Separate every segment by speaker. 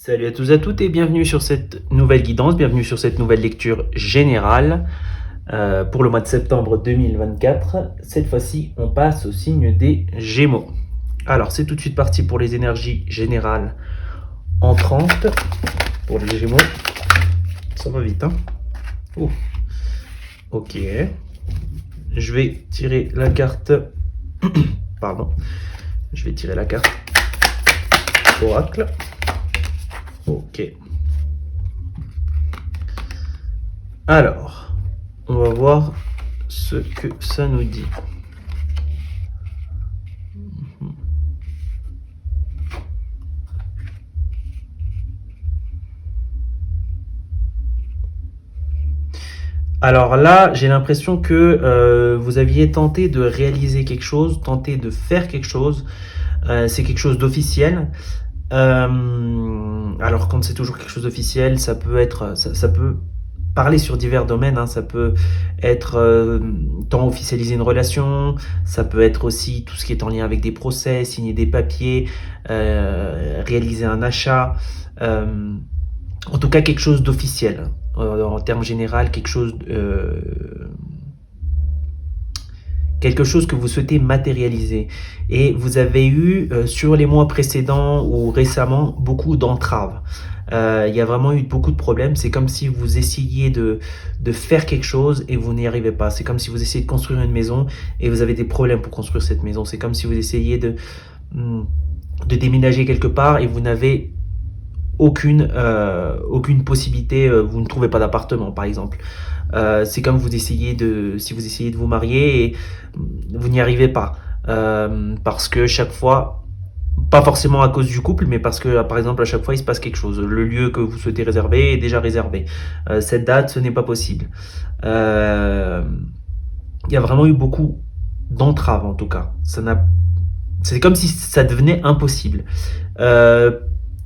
Speaker 1: Salut à tous et à toutes et bienvenue sur cette nouvelle guidance, bienvenue sur cette nouvelle lecture générale pour le mois de septembre 2024. Cette fois-ci, on passe au signe des Gémeaux. Alors, c'est tout de suite parti pour les énergies générales entrantes pour les Gémeaux. Ça va vite, hein? Ouh. Ok. Je vais tirer la carte... Pardon. Je vais tirer la carte Oracle. Ok. Alors, on va voir ce que ça nous dit. Alors là, j'ai l'impression que vous aviez tenté de réaliser quelque chose, tenté de faire quelque chose. C'est quelque chose d'officiel. Alors quand c'est toujours quelque chose d'officiel, ça peut être, ça peut parler sur divers domaines, hein. Ça peut être tant officialiser une relation, ça peut être aussi tout ce qui est en lien avec des procès, signer des papiers, réaliser un achat, en tout cas quelque chose d'officiel. En termes généraux, quelque chose que vous souhaitez matérialiser. Et vous avez eu, sur les mois précédents ou récemment, beaucoup d'entraves. Il y a vraiment eu beaucoup de problèmes. C'est comme si vous essayiez de faire quelque chose et vous n'y arrivez pas. C'est comme si vous essayez de construire une maison et vous avez des problèmes pour construire cette maison. C'est comme si vous essayez de déménager quelque part et vous n'avez aucune possibilité, vous ne trouvez pas d'appartement par exemple. C'est comme si vous essayez de vous marier et vous n'y arrivez pas. Parce que chaque fois, pas forcément à cause du couple, mais parce que par exemple à chaque fois il se passe quelque chose. Le lieu que vous souhaitez réserver est déjà réservé. Cette date, ce n'est pas possible. Il y a vraiment eu beaucoup d'entraves en tout cas. C'est comme si ça devenait impossible.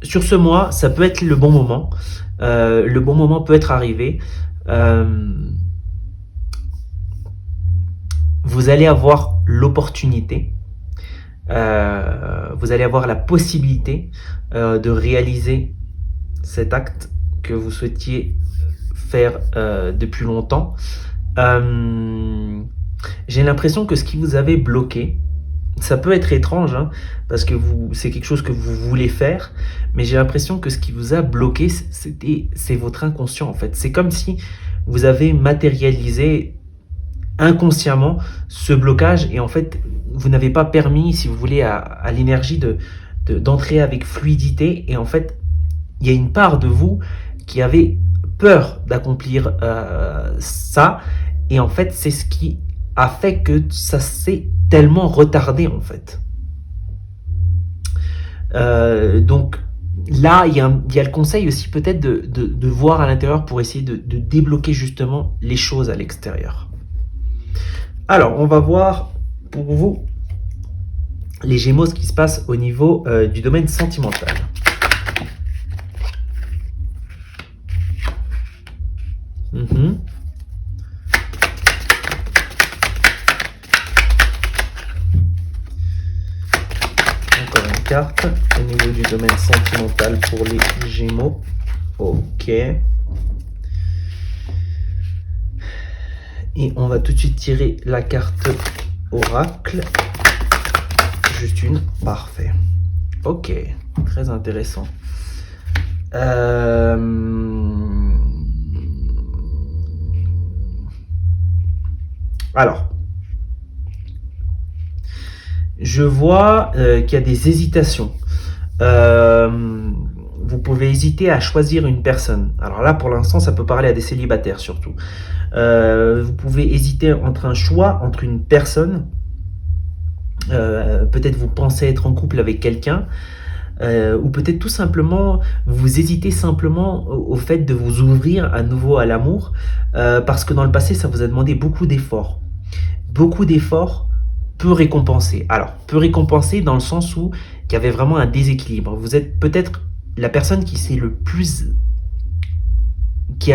Speaker 1: Sur ce mois, ça peut être le bon moment. Le bon moment peut être arrivé. Vous allez avoir l'opportunité, vous allez avoir la possibilité de réaliser cet acte que vous souhaitiez faire depuis longtemps. J'ai l'impression que ce qui vous avait bloqué, ça peut être étrange, hein, parce que c'est quelque chose que vous voulez faire, mais j'ai l'impression que ce qui vous a bloqué, c'est votre inconscient en fait. C'est comme si vous avez matérialisé inconsciemment ce blocage et en fait vous n'avez pas permis, si vous voulez, à l'énergie d'entrer avec fluidité, et en fait il y a une part de vous qui avait peur d'accomplir ça, et en fait c'est ce qui a fait que ça s'est tellement retardé en fait. Donc là, il y a le conseil aussi peut-être de voir à l'intérieur pour essayer de débloquer justement les choses à l'extérieur. Alors, on va voir pour vous, les Gémeaux, ce qui se passe au niveau du domaine sentimental. Encore une carte au niveau du domaine sentimental pour les Gémeaux. Ok. Et on va tout de suite tirer la carte Oracle. Juste une. Parfait. Ok. Très intéressant. Alors, je vois qu'il y a des hésitations. Vous pouvez hésiter à choisir une personne. Alors là, pour l'instant, ça peut parler à des célibataires surtout. Vous pouvez hésiter entre un choix, entre une personne. Peut-être vous pensez être en couple avec quelqu'un. Ou peut-être tout simplement, vous hésitez simplement au fait de vous ouvrir à nouveau à l'amour. Parce que dans le passé, ça vous a demandé beaucoup d'efforts. Beaucoup d'efforts, peu récompensés. Alors, peu récompensés dans le sens où il y avait vraiment un déséquilibre. Vous êtes peut-être la personne qui a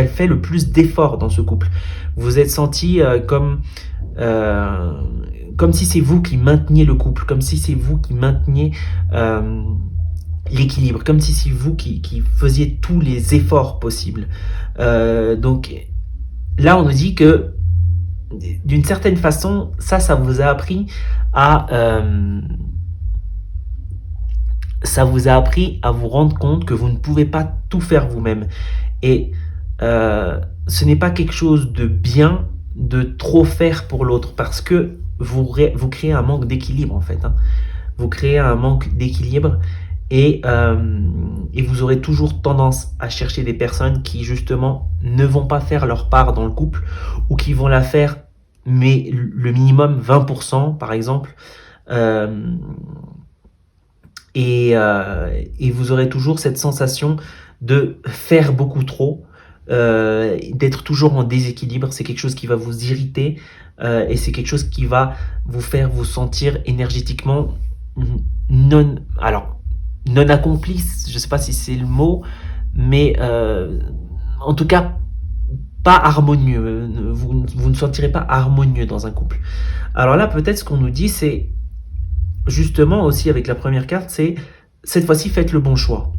Speaker 1: fait le plus d'efforts dans ce couple. Vous vous êtes senti comme si c'est vous qui mainteniez le couple, comme si c'est vous qui mainteniez l'équilibre, comme si c'est vous qui faisiez tous les efforts possibles. Donc là, on nous dit que d'une certaine façon, ça vous a appris ça vous a appris à vous rendre compte que vous ne pouvez pas tout faire vous-même. Et ce n'est pas quelque chose de bien de trop faire pour l'autre, parce que vous créez un manque d'équilibre en fait. Hein. Vous créez un manque d'équilibre et vous aurez toujours tendance à chercher des personnes qui justement ne vont pas faire leur part dans le couple, ou qui vont la faire mais le minimum 20% par exemple. Euh, et vous aurez toujours cette sensation de faire beaucoup trop, d'être toujours en déséquilibre. C'est quelque chose qui va vous irriter, et c'est quelque chose qui va vous faire vous sentir énergétiquement non, alors, non accompli, je ne sais pas si c'est le mot, mais en tout cas pas harmonieux. Vous ne sentirez pas harmonieux dans un couple. Alors là, peut-être ce qu'on nous dit, c'est justement aussi avec la première carte, c'est cette fois-ci faites le bon choix.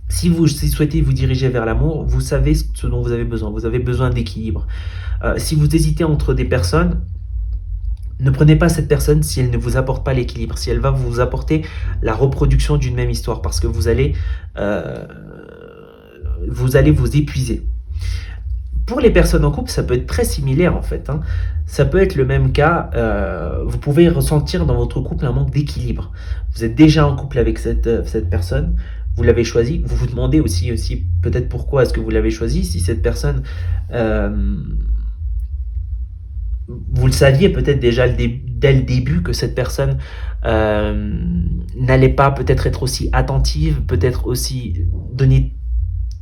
Speaker 1: Si vous souhaitez vous diriger vers l'amour, vous savez ce dont vous avez besoin. Vous avez besoin d'équilibre. Si vous hésitez entre des personnes, ne prenez pas cette personne si elle ne vous apporte pas l'équilibre, si elle va vous apporter la reproduction d'une même histoire, parce que vous allez vous épuiser. Pour les personnes en couple, ça peut être très similaire en fait. Hein. Ça peut être le même cas. Vous pouvez ressentir dans votre couple un manque d'équilibre. Vous êtes déjà en couple avec cette personne, vous l'avez choisie. Vous vous demandez aussi peut-être pourquoi est-ce que vous l'avez choisie. Si cette personne, vous le saviez peut-être déjà dès le début que cette personne n'allait pas peut-être être aussi attentive, peut-être aussi donner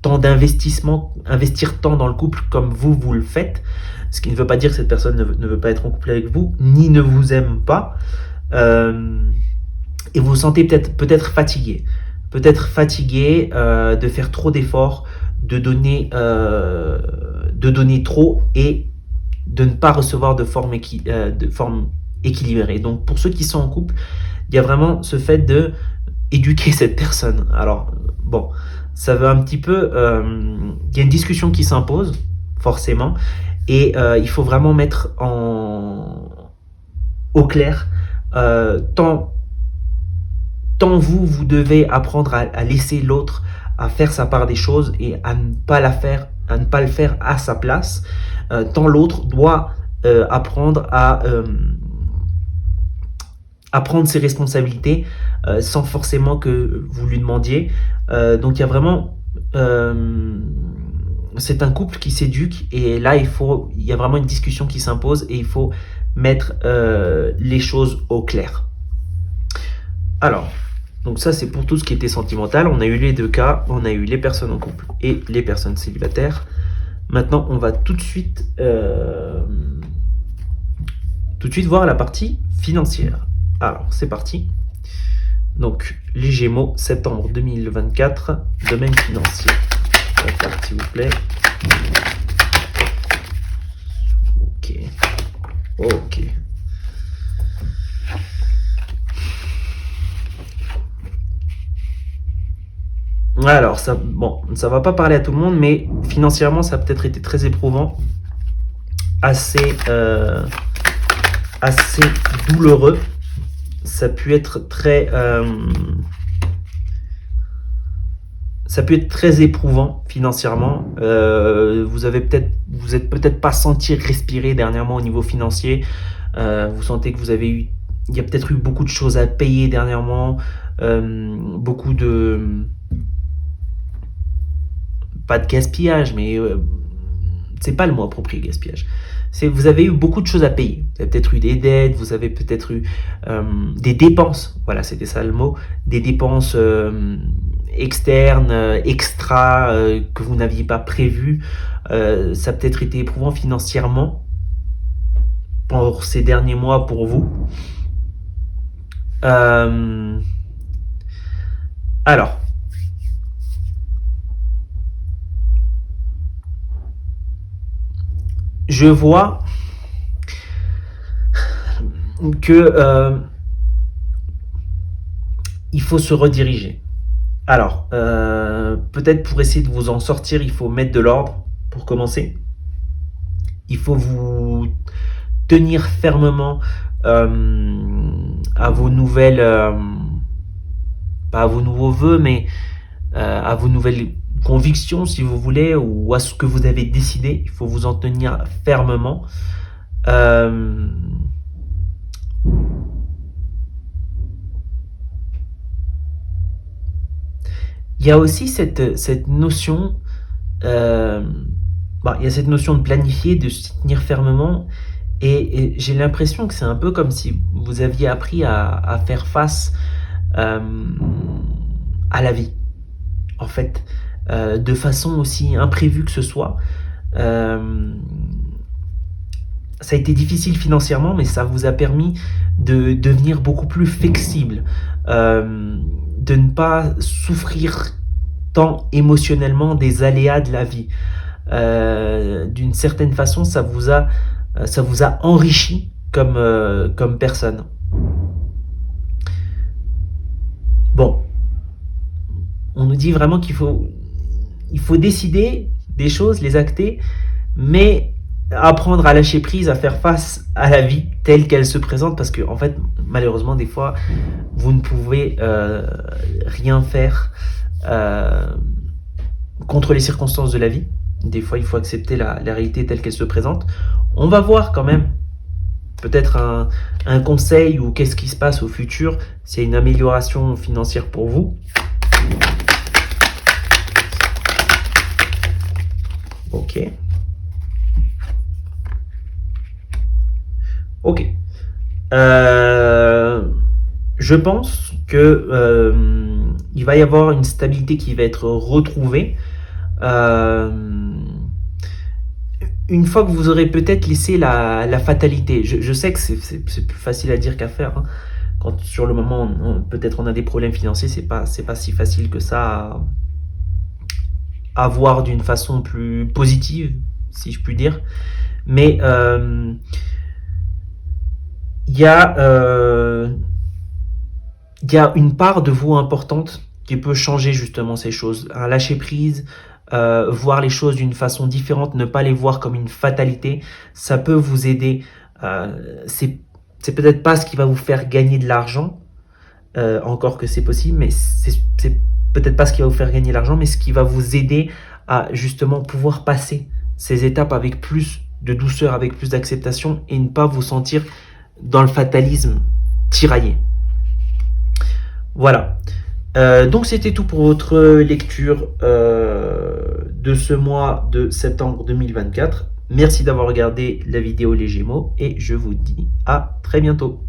Speaker 1: tant d'investissement, investir tant dans le couple comme vous le faites, ce qui ne veut pas dire que cette personne ne veut pas être en couple avec vous, ni ne vous aime pas, et vous vous sentez peut-être fatigué, de faire trop d'efforts, de donner trop et de ne pas recevoir de forme équilibrée. Donc pour ceux qui sont en couple, il y a vraiment ce fait de éduquer cette personne. Alors bon, ça veut un petit peu, il y a une discussion qui s'impose forcément, et il faut vraiment mettre au clair, tant vous devez apprendre à laisser l'autre à faire sa part des choses et à ne pas le faire à sa place, tant l'autre doit apprendre à prendre ses responsabilités sans forcément que vous lui demandiez. Donc il y a vraiment c'est un couple qui s'éduque, et là il y a vraiment une discussion qui s'impose, et il faut mettre les choses au clair. Alors, donc ça c'est pour tout ce qui était sentimental. On a eu les deux cas, on a eu les personnes en couple et les personnes célibataires. Maintenant on va tout de suite voir la partie financière. Alors c'est parti. Donc les Gémeaux, septembre 2024, domaine financier. La carte s'il vous plaît. Ok. Alors ça va pas parler à tout le monde, mais financièrement ça a peut-être été très éprouvant, assez douloureux. Ça a pu être très éprouvant financièrement. Vous êtes peut-être pas senti respirer dernièrement au niveau financier. Vous sentez que il y a peut-être eu beaucoup de choses à payer dernièrement, beaucoup de, pas de gaspillage, mais c'est pas le mot approprié, gaspillage. Vous avez eu beaucoup de choses à payer. Vous avez peut-être eu des dettes, vous avez peut-être eu des dépenses. Voilà, c'était ça le mot. Des dépenses externes, extra, que vous n'aviez pas prévues. Ça a peut-être été éprouvant financièrement pour ces derniers mois pour vous. Alors, je vois que il faut se rediriger. Alors, peut-être pour essayer de vous en sortir, il faut mettre de l'ordre pour commencer. Il faut vous tenir fermement à vos nouvelles, pas à vos nouveaux vœux, mais à vos nouvelles convictions, si vous voulez, ou à ce que vous avez décidé. Il faut vous en tenir fermement. Euh, il y a aussi cette notion, euh, il y a cette notion de planifier, de se tenir fermement, et j'ai l'impression que c'est un peu comme si vous aviez appris à faire face euh, à la vie, en fait, de façon aussi imprévue que ce soit. Euh, Ça a été difficile financièrement, mais ça vous a permis de devenir beaucoup plus flexible, de ne pas souffrir tant émotionnellement des aléas de la vie. D'une certaine façon, ça vous a enrichi comme personne. Bon, on nous dit vraiment il faut décider des choses, les acter, mais apprendre à lâcher prise, à faire face à la vie telle qu'elle se présente, parce que en fait, malheureusement, des fois, vous ne pouvez rien faire contre les circonstances de la vie. Des fois, il faut accepter la réalité telle qu'elle se présente. On va voir quand même peut-être un conseil ou qu'est-ce qui se passe au futur, s'il y a une amélioration financière pour vous. Ok. Ok. Je pense que il va y avoir une stabilité qui va être retrouvée. Euh, une fois que vous aurez peut-être laissé la fatalité. Je sais que c'est plus facile à dire qu'à faire, hein. Quand sur le moment, peut-être on a des problèmes financiers, c'est pas si facile que ça à voir d'une façon plus positive, si je puis dire. Mais il y a une part de vous importante qui peut changer justement ces choses. Un lâcher prise, voir les choses d'une façon différente, ne pas les voir comme une fatalité, ça peut vous aider. C'est peut-être pas ce qui va vous faire gagner de l'argent, encore que c'est possible, mais c'est peut-être pas ce qui va vous faire gagner de l'argent, mais ce qui va vous aider à justement pouvoir passer ces étapes avec plus de douceur, avec plus d'acceptation, et ne pas vous sentir dans le fatalisme tiraillé. Voilà. Donc c'était tout pour votre lecture de ce mois de septembre 2024. Merci d'avoir regardé la vidéo Les Gémeaux et je vous dis à très bientôt.